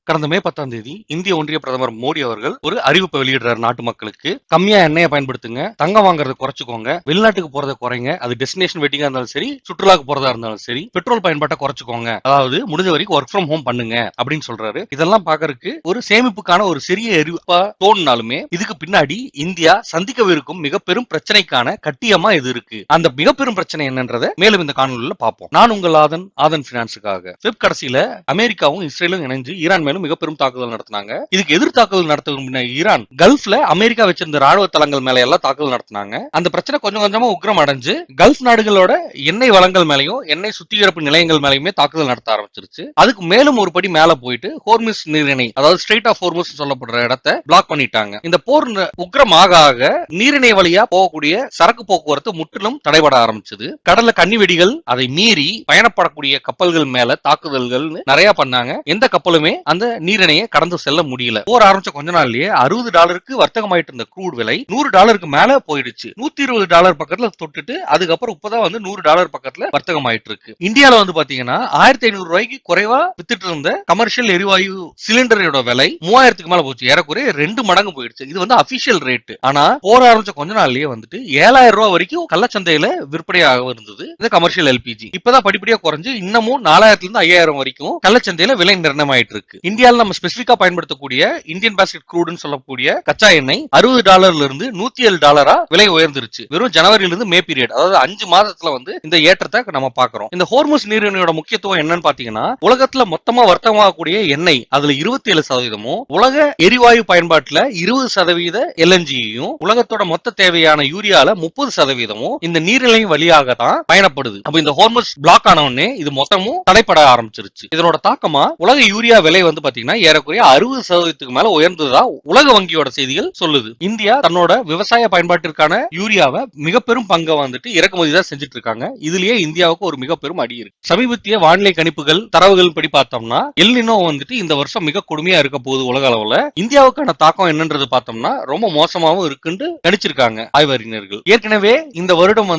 கடந்த மே 10ஆம் தேதி இந்திய ஒன்றிய பிரதமர் மோடி அவர்கள் ஒரு அறிவிப்பை வெளியிடுறாரு நாட்டு மக்களுக்கு. கம்மியா எண்ணெயை பயன்படுத்துங்க, தங்கம் வாங்குறத குறைச்சுக்கோங்க, வெளிநாட்டுக்கு போறதை குறைங்க, அது டெஸ்டினேஷன் வெட்டிங்கா இருந்தாலும் சரி, சுற்றுலாக்கு போறதா இருந்தாலும் சரி, பெட்ரோல் பயன்பாட்டை குறைச்சுக்கோங்க, அதாவது முடிஞ்ச வரைக்கும் ஒர்க் ஃப்ரம் ஹோம் பண்ணுங்க அப்படின்னு சொல்றாரு. இதெல்லாம் பாக்குறதுக்கு ஒரு சேமிப்புக்கான ஒரு சிறிய அறிவிப்பா தோணுனாலுமே இதுக்கு பின்னாடி இந்தியா சந்திக்கவிருக்கும் மிக பெரும் பிரச்சனைக்கான கட்டியமா இது இருக்கு. அந்த மிக பெரும் பிரச்சனை என்னன்றதை மேலும் இந்த காணொலியில பார்ப்போம். நான் உங்கள் ஆதன் பினான்ஸுக்காக. வெப் கடைசியில அமெரிக்காவும் இஸ்ரேலும் இணைஞ்சு ஈரான் மேலும் மிக பெரும் தாக்குதல் நடத்தினாங்க. இதுக்கு எதிர் தாக்குதல் நடத்த ஈரான் கல்ஃப்ல அமெரிக்கா வச்சிருந்த ராணுவ தளங்கள் மேல எல்லாம் தாக்குதல் நடத்தினாங்க. அந்த பிரச்சனை கொஞ்சம் கொஞ்சமா உக்ரம் அடைஞ்சு கல்ஃப் நாடுகளோட எண்ணெய் வளங்கள் மேலையும் எண்ணெய் சுத்திகரிப்பு நிலையங்கள் மேலையுமே தாக்குதல் நடத்த ஆரம்பிச்சிருச்சு. அதுக்கு மேலும் ஒரு படி மேல போயிட்டு ஹோர்முஸ் நீரிணை, அதாவது ஸ்ட்ரெய்ட் ஆஃப் ஹோர்முஸ் சொல்லப்படுற இடத்தை பிளாக் பண்ணிட்டாங்க. இந்த போர் உக்ரம் ஆக நீரிணை வழியா போகக்கூடிய சரக்கு போக்குவரத்து முற்றிலும் தடைபட ஆரம்பிச்சது. கடல்ல கன்னி வெடிகள், அதை மீறி பயணப்படக்கூடிய கப்பல்கள் மேல தாக்குதல்கள் நிறைய பண்ணாங்க. எந்த கப்பலுமே அந்த நீரிணையை கடந்து செல்ல முடியல. போர் ஆரம்பிச்ச கொஞ்ச நாள்லயே $60 வர்த்தகமாயிட்டு இருந்த க்ரூட் விலை $100 மேல போயிடுச்சு. $120 பக்கத்துல தொட்டுட்டு அதுக்கப்புறம் இப்பதான் $100 பக்கத்துல வர்த்தகமாயிட்டு இருக்கு. இந்தியால பாத்தீங்கன்னா $1500 குறைவா வித்துட்டு இருந்த கமர்ஷியல் எரிவாயு சிலிண்டரோட விலை 3000க்கு மேல போச்சு. ஏறக்குறைய 2 மடங்கு போயிடுச்சு. இது அபிஷியல் ரேட். ஆனா போர் ஆரம்பிச்ச கொஞ்ச நாள்லயே $7000 வரைக்கும் கள்ளச்சந்தையில விற்பனையாக இருந்தது இந்த கமர்ஷியல் எல்பிஜி. இப்பதான் படிப்படியா குறைஞ்சு இன்னமும் 4000ல இருந்து 5000 வரைக்கும் கள்ளச்சந்தையில விலை நிர்ணயமாயிட்டு இருக்கு. இந்தியாவில் நம்ம ஸ்பெசிபிக்கா பயன்படுத்தக்கூடிய இந்தியன் பாஸ்கெட் க்ரூட்னு சொல்லக்கூடிய கச்சா எண்ணெய் $60 இருந்து $107 விலை உயர்ந்துருச்சு. வெறும் ஜனவரியில இருந்து மே பீரியட், அதாவது 5 மாதத்துல இந்த ஏற்றத்தை நம்ம பாக்குறோம். இந்த ஹோர்முஸ் நீரிணையோட முக்கியத்துவம் என்னன்னு பாத்தீங்கன்னா, உலகத்துல மொத்தமா வர்த்தகமாகக்கூடிய எண்ணெய் அதுல 27%, உலக எரிவாயு பயன்பாட்டுல 20% எல்என்ஜியும், உலகத்தோட மொத்த தேவையான யூரியால 30% இந்த நீரிணை வழியாக தான் பயணப்படுது. அப்ப இந்த ஹோர்முஸ் பிளாக் ஆன உடனே இது மொத்தமும் தடைப்பட ஆரம்பிச்சிருச்சு. இதனோட தாக்கமா உலக யூரியா விலை பாத்தீங்கன்னா ஏறக்குறைய 60% மேல உயர்ந்ததா உலக வங்கியோட செய்திகள் சொல்லுது. இந்தியா தன்னோட விவசாய பயன்பாட்டிற்கான யூரியாவை மிக பெரும் பங்கை இறக்குமதி தான் செஞ்சுட்டு இருக்காங்க. இதுலயே இந்தியாவுக்கு ஒரு மிக பெரும் அடி இருக்கு. சமீபத்திய வானிலை கணிப்புகள் தரவுகள் படி பார்த்தோம்னா எல் நினோ இந்த வருஷம் மிக கொடுமையா இருக்க போகுது உலக அளவுல. இந்தியாவுக்கான தாக்கம் என்னன்றது பார்த்தோம்னா ரொம்ப மோசமாவும் இருக்குன்னு கணிச்சிருக்காங்க ஆய்வறிஞர்கள். ஏற்கனவே இந்த வருடம்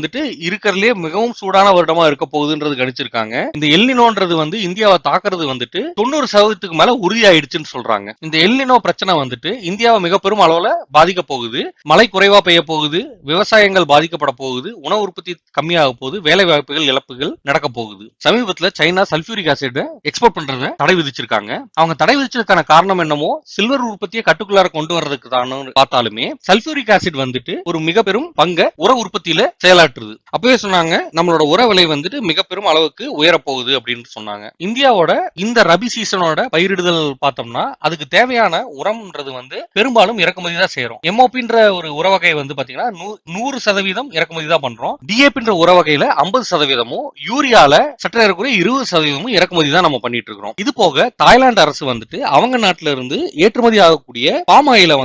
இருக்கிறதுலே மிகவும் சூடான வருடமா இருக்க போகுதுன்றது கணிச்சிருக்காங்க. இந்த எல் நினோன்றது இந்தியாவை தாக்குறது 90% மேல உறுதியாயிடுச்சுன்னு சொல்றாங்க. இந்த எல் நினோ பிரச்சனை இந்தியாவை மிக பெரும் அளவுல பாதிக்க போகுது. மழை குறைவா பெய்ய போகுது, விவசாயங்கள் பாதிக்கப்பட போகுது, உணவு உற்பத்தி கம்மியாக போகுது, வேலை வாய்ப்புகள் இழப்புகள் நடக்க போகுது. சமீபத்துல சைனா சல்பியூரிக் ஆசிட் எக்ஸ்போர்ட் பண்றத தடை விதிச்சிருக்காங்க. அவங்க தடை விதிச்சதுக்கான காரணம் என்னமோ சில்வர் உற்பத்தியை கட்டுக்குள்ளார கொண்டு வர்றதுக்கு தான் பார்த்தாலுமே சல்பியூரிக் ஆசிட் ஒரு மிக பெரும் பங்க உர உற்பத்தியில செயலாற்றுது. அப்பவே சொன்னாங்க நம்மளோட உர விலை மிக பெரும் அளவுக்கு உயரப்போகுது அப்படின்னு சொன்னாங்க. இந்தியாவோட இந்த ரபி சீசனோட பயிரிடுதல் பார்த்தோம்னா அதுக்கு தேவையான உரம்ன்றது பெரும்பாலும் இறக்குமதி தான் செய்யறோம். எம்ஓபின்ற ஒரு உர வகை பாத்தீங்கன்னா 100% இறக்குமதி தான் பண்றோம். டிஏபின்ற உர வகையில 50%, யூரியால சற்று ஏறக்குறைய 20% இறக்குமதி தான் நம்ம பண்ணிட்டு இருக்கிறோம். இது போக தாய்லாந்து அரசு அவங்க நாட்டுல இருந்து ஏற்றுமதி ஆகக்கூடிய பாம் ஆயில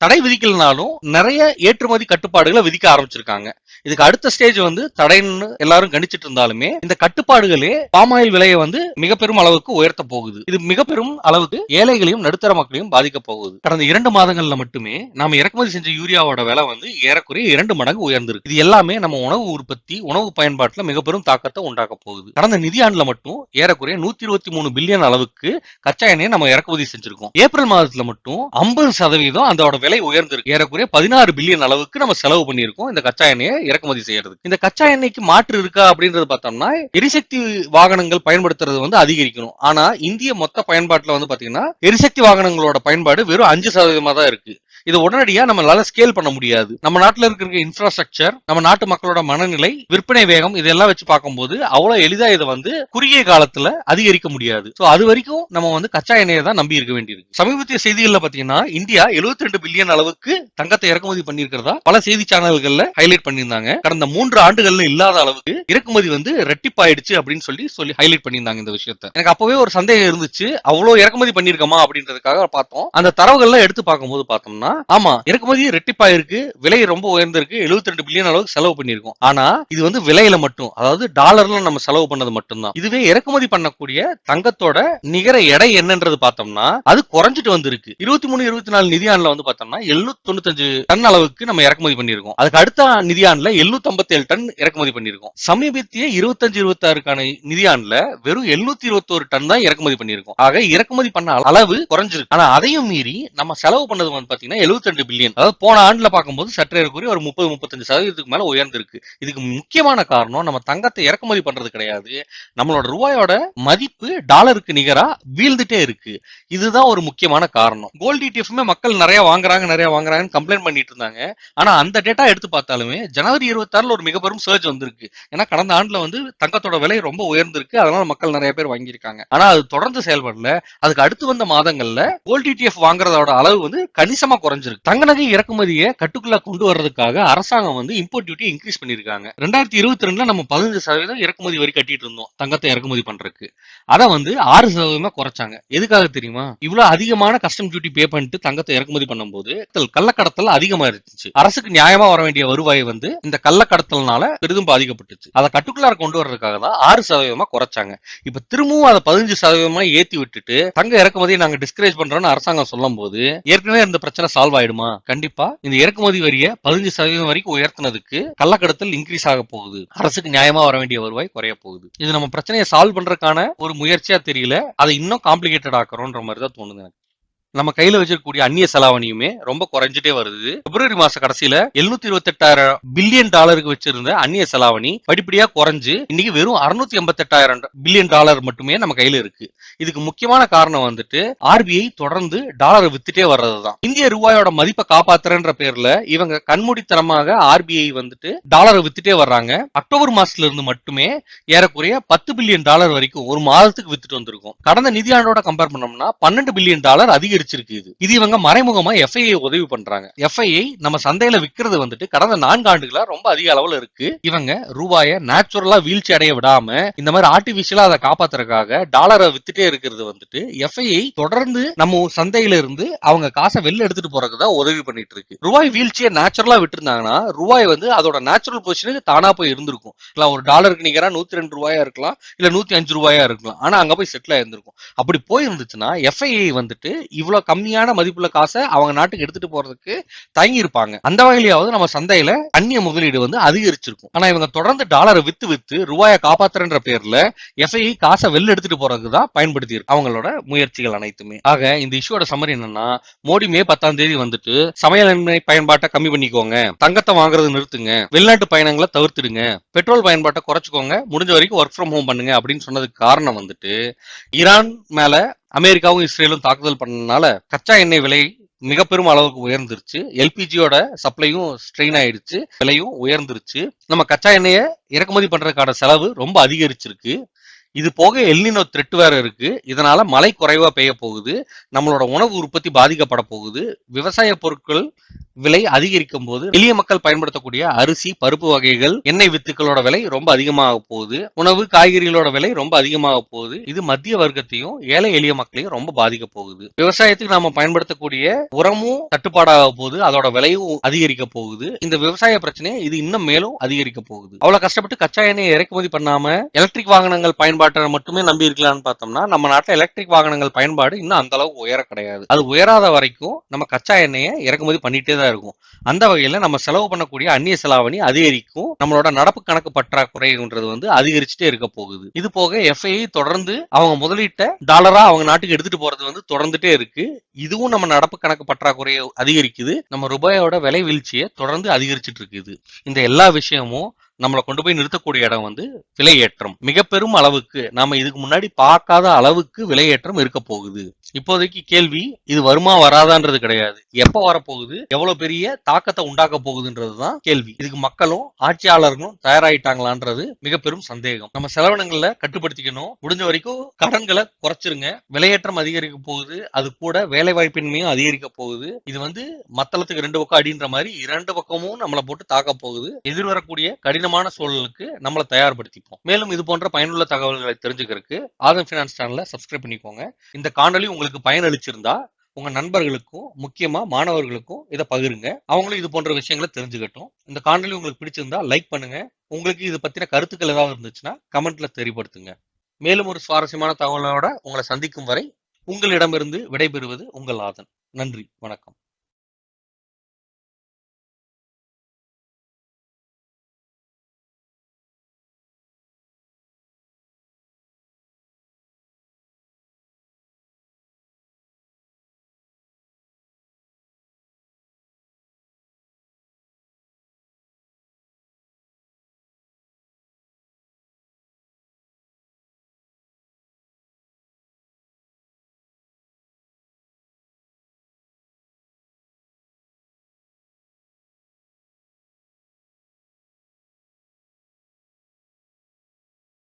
தடை விதிக்கலனாலும் நிறைய ஏற்றுமதி கட்டுப்பாடுகளை விதிக்க ஆரம்பிச்சிருக்காங்க. இதுக்கு அடுத்த ஸ்டேஜ் தடைன்னு எல்லாரும் கணிச்சிட்டு இருந்தாலுமே இந்த கட்டுப்பாடுகளே பாம் ஆயில் விலையை மிக பெரும் அளவுக்கு உயர்த்த போகுது. இது மிக பெரும் அளவுக்கு ஏழைகளையும் நடுத்தர மக்களையும் பாதிக்க போகுது. கடந்த 2 மாதங்கள்ல மட்டுமே நாம இறக்குமதி செஞ்ச யூரியாவோட விலை ஏறக்குறைய 2 மடங்கு உயர்ந்திருக்கு. இது எல்லாமே நம்ம உணவு உற்பத்தி, உணவு பயன்பாட்டுல மிக பெரும் தாக்கத்தை உண்டாக்க போகுது. கடந்த நிதியாண்டுல மட்டும் ஏறக்குறைய 123 பில்லியன் அளவுக்கு கச்சா எண்ணெயை நம்ம இறக்குமதி செஞ்சிருக்கோம். ஏப்ரல் மாதத்துல மட்டும் 50% அதோட விலை உயர்ந்திருக்கு. ஏறக்குறைய 16 பில்லியன் அளவுக்கு நம்ம செலவு பண்ணியிருக்கோம் இந்த கச்சா எண்ணெயை இறக்குமதி செய்யறதுக்கு. இந்த கச்சா எண்ணெய்க்கு மாற்று இருக்கா அப்படின்றது பார்த்தோம்னா எரிசக்தி வாகனங்கள் பயன்படுத்துறது அதிகரிக்கணும். ஆனா இந்திய மொத்த பயன்பாட்டுல பாத்தீங்கன்னா எரிசக்தி வாகனங்களோட பயன்பாடு வெறும் 5% தான் இருக்கு. இது உடனடியா நம்மளால ஸ்கேல் பண்ண முடியாது. நம்ம நாட்டுல இருக்கிற இன்ஃப்ராஸ்ட்ரக்சர், நம்ம நாட்டு மக்களோட மனநிலை, விற்பனை வேகம் இதெல்லாம் வச்சு பார்க்கும்போது அவ்வளவு எளிதா இதை குறுகிய காலத்துல அதிகரிக்க முடியாது. அது வரைக்கும் நம்ம கச்சா எண்ணெயை தான் நம்பி இருக்க வேண்டியிருக்கு. சமீபத்திய செய்திகள்ல பாத்தீங்கன்னா இந்தியா 72 பில்லியன் அளவுக்கு தங்கத்தை இறக்குமதி பண்ணிருக்கிறதா பல செய்தி சேனல்கள்ல ஹைலைட் பண்ணியிருந்தாங்க. கடந்த 3 ஆண்டுகள்ல இல்லாத அளவுக்கு இறக்குமதி ரெட்டிப்பாயிடுச்சு அப்படின்னு சொல்லி ஹைலைட் பண்ணியிருந்தாங்க இந்த விஷயத்த. எனக்கு அப்பவே ஒரு சந்தேகம் இருந்துச்சு, அவ்வளவு இறக்குமதி பண்ணிருக்கோமா அப்படின்றதுக்காக பார்த்தோம். அந்த தரவுகள்ல எடுத்து பார்க்கும்போது பார்த்தோம்னா ஆமா இறக்குமதி ரெட்டிப்பா இருக்கு, விலை ரொம்ப உயர்ந்திருக்கு, 72 பில்லியன் அளவுக்கு செலவு பண்ணிருக்கோம். ஆனா இது வந்து விலையில மட்டும், அதாவது டாலர்ல நம்ம செலவு பண்ணது மட்டும்தான். இதுவே இறக்குமதி பண்ணக்கூடிய தங்கத்தோட நிகர எடை என்னன்றது பார்த்தோம்னா அது குறைஞ்சிட்டு வந்திருக்கு. 23-24 நிதியாண்டுல வந்து பார்த்தோம்னா 795 டன் அளவுக்கு நம்ம இறக்குமதி பண்ணிருக்கோம். அதுக்கு அடுத்த நிதியாண்டுல 757 டன் இறக்குமதி பண்ணிருக்கோம். சமீபத்திய 25-26க்கான நிதியாண்டுல வெறும் 721 டன் தான் இறக்குமதி பண்ணிருக்கோம். ஆக இறக்குமதி பண்ண அளவு குறைஞ்சிருக்கு. ஆனா அதையும் மீறி நம்ம செலவு பண்ணது வந்து பாத்தீங்கன்னா 72 பில்லியன். அதாவது போன ஆண்டுல பார்க்கும்போது சற்றேறக்குரிய ஒரு 30-35% மேல உயர்ந்திருக்கு. இதுக்கு முக்கியமான காரணம் நம்ம தங்கத்தை இறக்குமதி பண்றது கிடையாது, நம்மளோட ரூபாயோட மதிப்பு டாலருக்கு நிகரா வீழ்ந்துட்டே இருக்கு. இதுதான் ஒரு முக்கியமான காரணம். கோல்டு இடிஎஃப்மே மக்கள் நிறைய வாங்குறாங்கன்னு கம்ப்ளைண்ட் பண்ணிட்டு இருந்தாங்க. ஆனா அந்த டேட்டா எடுத்து பார்த்தாலுமே ஜனவரி 26ல ஒரு மிக பெரும் சர்ஜ் வந்திருக்கு. ஏன்னா கடந்த ஆண்டுல வந்து தங்கத்தோட விலை ரொம்ப உயர்ந்திருக்கு, அதனால மக்கள் நிறைய பேர் வாங்கியிருக்காங்க. ஆனா அது தொடர்ந்து செயல்படல. அதுக்கு அடுத்து வந்த மாதங்கள்ல கோல்டு இடிஎஃப் வாங்குறதோட அளவு வந்து கணிசமா குறைஞ்சிருக்கு. தங்க நகை இறக்குமதியை கட்டுக்குள்ள கொண்டு வர்றதுக்காக அரசாங்கம் வந்து இம்போர்ட் டியூட்டி இன்க்ரீஸ் பண்ணிருக்காங்க. 2022ல நம்ம 15% இறக்குமதி வரி கட்டிட்டு இருந்தோம் தங்கத்தை இறக்குமதி பண்றதுக்கு. அதை வந்து 6% குறைச்சாங்க. எதுக்காக தெரியுமா? இவ்வளவு அதிகமான கஸ்டம் டியூட்டி பே பண்ணிட்டு தங்கத்தை இறக்குமதி பண்ணும்போது கள்ளக்கடத்தல் அதிகமா இருந்துச்சு. அரசுக்கு நியாயமா வர வேண்டிய வருவாய் வந்து இந்த கள்ளக்கடத்தல்னால பெரிதும் பாதிக்கப்பட்டுச்சு. அதை கட்டுக்குள்ளார கொண்டு வர்றதுக்காக தான் 6% குறைச்சாங்க. இப்ப திரும்பவும் அதை 15% ஏத்தி விட்டுட்டு தங்க இறக்குமதியை நாங்க டிஸ்கரேஜ் பண்றோம்னு அரசாங்கம் சொல்லும் போது ஏற்கனவே இந்த பிரச்சனை சால்வ் ஆயிடுமா? கண்டிப்பா இந்த இறக்குமதி வரியை 15% வரைக்கும் உயர்த்தினதுக்கு கள்ளக்கடத்தல் இன்க்ரீஸ் ஆக போகுது, அரசுக்கு நியாயமா வர வேண்டிய வருவாய் குறைய போகுது. இது நம்ம பிரச்சனையை சால்வ் பண்றதுக்கான ஒரு முயற்சியா தெரியல, அதை இன்னும் காம்ப்ளிகேட்டட் ஆக்குறோன்ற மாதிரி தான் தோணுது எனக்கு. நம்ம கையில வச்சிருக்கக்கூடிய அந்நிய செலாவணியுமே ரொம்ப குறைஞ்சிட்டே வருது. பிப்ரவரி மாச கடைசியில 728,000 பில்லியன் டாலருக்கு வச்சிருந்த அந்நிய செலாவணி படிப்படியா குறைஞ்சு இன்னைக்கு வெறும் 688,000 பில்லியன் டாலர் மட்டுமே நம்ம கையில இருக்கு. இதுக்கு முக்கியமான காரணம் வந்துட்டு ஆர்பிஐ தொடர்ந்து டாலரை வித்துட்டே வர்றதுதான். இந்திய ரூபாயோட மதிப்பை காப்பாத்துறன்ற பேர்ல இவங்க கண்மூடித்தனமாக ஆர்பிஐ வந்துட்டு டாலரை வித்துட்டே வர்றாங்க. அக்டோபர் மாசத்துல இருந்து மட்டுமே ஏறக்குறைய 10 பில்லியன் டாலர் வரைக்கும் ஒரு மாதத்துக்கு வித்துட்டு வந்திருக்கும். கடந்த நிதியாண்டோட கம்பேர் பண்ணோம்னா 12 பில்லியன் டாலர் அதிகரிச்சிருக்கு. இது இவங்க மறைமுகமா எஃப்ஐஐ உதவி பண்றாங்க. எஃப்ஐஐ நம்ம சந்தையில விக்கிறது வந்துட்டு கடந்த 4 ஆண்டுகளா ரொம்ப அதிக அளவுல இருக்கு. இவங்க ரூபாயை நேச்சுரலா வீழ்ச்சி அடைய விடாம இந்த மாதிரி ஆர்டிபிஷியலா அதை காப்பாத்துறதுக்காக டாலரை வித்துட்டே இருக்கிறது வந்துட்டு எஃப்ஐஐ தொடர்ந்து நம்ம சந்தையில இருந்து அவங்க காசை வெளில எடுத்துட்டு போறதுக்கு தான் உதவி பண்ணிட்டு இருக்கு. ரூபாய் வீழ்ச்சியை நேச்சுரலா விட்டுருந்தாங்கன்னா ரூபாய் வந்து அதோட நேச்சுரல் பொசிஷனுக்கு தானா போய் இருந்திருக்கும். ஒரு டாலருக்கு நிகரா 102 ரூபாயா இருக்கலாம், இல்ல 105 ரூபாயா இருக்கலாம். ஆனா அங்க போய் செட்டில் ஆயிருந்திருக்கும். அப்படி போயிருந்துச்சுன்னா எஃப்ஐஐ வந்துட்டு இவ்வளவு கம்மியான மதிப்புள்ள காசை அவங்க நாட்டுக்கு எடுத்துட்டு போறதுக்கு தயங்கி இருப்பாங்க. அந்த வகையிலாவது நம்ம சந்தையில அந்நிய முதலீடு வந்து அதிகரிச்சிருக்கும். ஆனா இவங்க தொடர்ந்து டாலரை வித்து வித்து ரூபாயை காப்பாத்துறன்ற பேர்ல எஃப்ஐஐ காசை வெளில எடுத்துட்டு போறதுக்கு தான் பயன்படுத்தி இருக்கு அவங்களோட முயற்சிகள் அனைத்துமே. ஆக இந்த இஷ்யூட சம்மரி என்னன்னா, மோடி மே 10ஆம் தேதி வந்துட்டு சமையல் எண்ணெய் பயன்பாட்டை கம்மி பண்ணிக்கோங்க, தங்கத்தை வாங்குறது நிறுத்துங்க, வெளிநாட்டு பயணங்களை தவிர்த்துடுங்க, பெட்ரோல் பயன்பாட்டை குறைச்சுக்கோங்க, முடிஞ்ச வரைக்கும் ஒர்க் ஃப்ரம் ஹோம் பண்ணுங்க அப்படின்னு சொன்னதுக்கு காரணம் வந்துட்டு ஈரான் மேல அமெரிக்காவும் இஸ்ரேலும் தாக்குதல் பண்ணனால கச்சா எண்ணெய் விலை மிக பெரும் அளவுக்கு உயர்ந்துருச்சு. எல்பிஜியோட சப்ளையும் ஸ்ட்ரெயின் ஆயிடுச்சு, விலையும் உயர்ந்துருச்சு. நம்ம கச்சா எண்ணெயை இறக்குமதி பண்றதுக்கான செலவு ரொம்ப அதிகரிச்சிருக்கு. இது போக எல்னினோ த்ரெட் வேற இருக்கு. இதனால மழை குறைவா பெய்ய போகுது, நம்மளோட உணவு உற்பத்தி பாதிக்கப்பட போகுது, விவசாய பொருட்கள் விலை அதிகரிக்கும் போது எளிய மக்கள் பயன்படுத்தக்கூடிய அரிசி, பருப்பு வகைகள், எண்ணெய் வித்துக்களோட விலை ரொம்ப அதிகமாக போகுது, உணவு காய்கறிகளோட விலை ரொம்ப அதிகமாக போகுது. இது மத்திய வர்க்கத்தையும் ஏழை எளிய மக்களையும் ரொம்ப பாதிக்க போகுது. விவசாயத்துக்கு நாம பயன்படுத்தக்கூடிய உரமும் தட்டுப்பாடாக போகுது, அதோட விலையும் அதிகரிக்க போகுது. இந்த விவசாய பிரச்சனையை இது இன்னும் மேலும் அதிகரிக்க போகுது. அவ்வளவு கஷ்டப்பட்டு கச்சா எண்ணெயை இறக்குமதி பண்ணாம எலக்ட்ரிக் வாகனங்கள் பயன்பாட்டை மட்டுமே நம்பி இருக்கலாம்னு பார்த்தோம்னா நம்ம நாட்டில் எலக்ட்ரிக் வாகனங்கள் பயன்பாடு இன்னும் அந்த அளவுக்கு உயர கிடையாது. அது உயராத வரைக்கும் நம்ம கச்சா எண்ணெயை இறக்குமதி பண்ணிட்டே தான் இருக்கும். அந்த வகையில நம்ம செலவு பண்ணக்கூடிய அந்நிய செலாவணி அதிகரிக்கும், நம்மளோட நடப்பு கணக்கு பற்றாக்குறைன்றது வந்து அதிகரிச்சுட்டே இருக்க போகுது. இது போக எஃப்ஐஐ தொடர்ந்து அவங்க முதலீட்டை டாலரா அவங்க நாட்டுக்கு எடுத்துட்டு போறது வந்து தொடர்ந்துட்டே இருக்கு. இதுவும் நம்ம நடப்பு கணக்கு பற்றாக்குறையை அதிகரிக்குது, நம்ம ரூபாயோட விலை வீழ்ச்சியை தொடர்ந்து அதிகரிச்சுட்டு இருக்குது. இந்த எல்லா விஷயமும் நம்மளை கொண்டு போய் நிறுத்தக்கூடிய இடம் வந்து விலையேற்றம். மிக பெரும் அளவுக்கு நாம இதுக்கு முன்னாடி பார்க்காத அளவுக்கு விலையேற்றம் இருக்க போகுது. இப்போதைக்கு கேள்வி இது வருமா வராதான்றது கிடையாது, எப்ப வரப்போகுது, எவ்வளவு பெரிய தாக்கத்தை உண்டாக்க போகுதுன்றதுதான் கேள்வி. இதுக்கு மக்களும் ஆட்சியாளர்களும் தயாராயிட்டாங்களான்றது மிக பெரும் சந்தேகம். நம்ம செலவினங்களை கட்டுப்படுத்திக்கணும், முடிஞ்ச வரைக்கும் கடன்களை குறைச்சிருங்க. விலையேற்றம் அதிகரிக்க போகுது, அது கூட வேலை வாய்ப்பின்மையும் அதிகரிக்க போகுது. இது வந்து மத்தளத்துக்கு 2 பக்கம் அடின்ற மாதிரி 2 பக்கமும் நம்மளை போட்டு தாக்க போகுது. எதிர்வரக்கூடிய கடினமான சூழலுக்கு நம்மளை தயார்படுத்திப்போம். மேலும் இது போன்ற பயனுள்ள தகவல்களை தெரிஞ்சுக்கிறதுக்கு ஆதம் ஃபினான்ஸ் சேனலை சப்ஸ்கிரைப் பண்ணிக்கோங்க. இந்த காணொலி உங்களுக்கு பயனளிச்சிருந்தா உங்க நண்பர்களுக்கும் முக்கியமா மாணவர்களுக்கும் இதை பகிருங்க. அவங்களும் இது போன்ற விஷயங்களை தெரிஞ்சுக்கட்டும். இந்த காணொலி உங்களுக்கு பிடிச்சிருந்தா லைக் பண்ணுங்க. உங்களுக்கு இது பத்தின கருத்துக்கள் ஏதாவது இருந்துச்சுன்னா கமெண்ட்ல தெரியப்படுத்துங்க. மேலும் ஒரு சுவாரஸ்யமான தகவலோட உங்களை சந்திக்கும் வரை உங்களிடமிருந்து விடைபெறுவது உங்கள் ஆதன். நன்றி, வணக்கம்.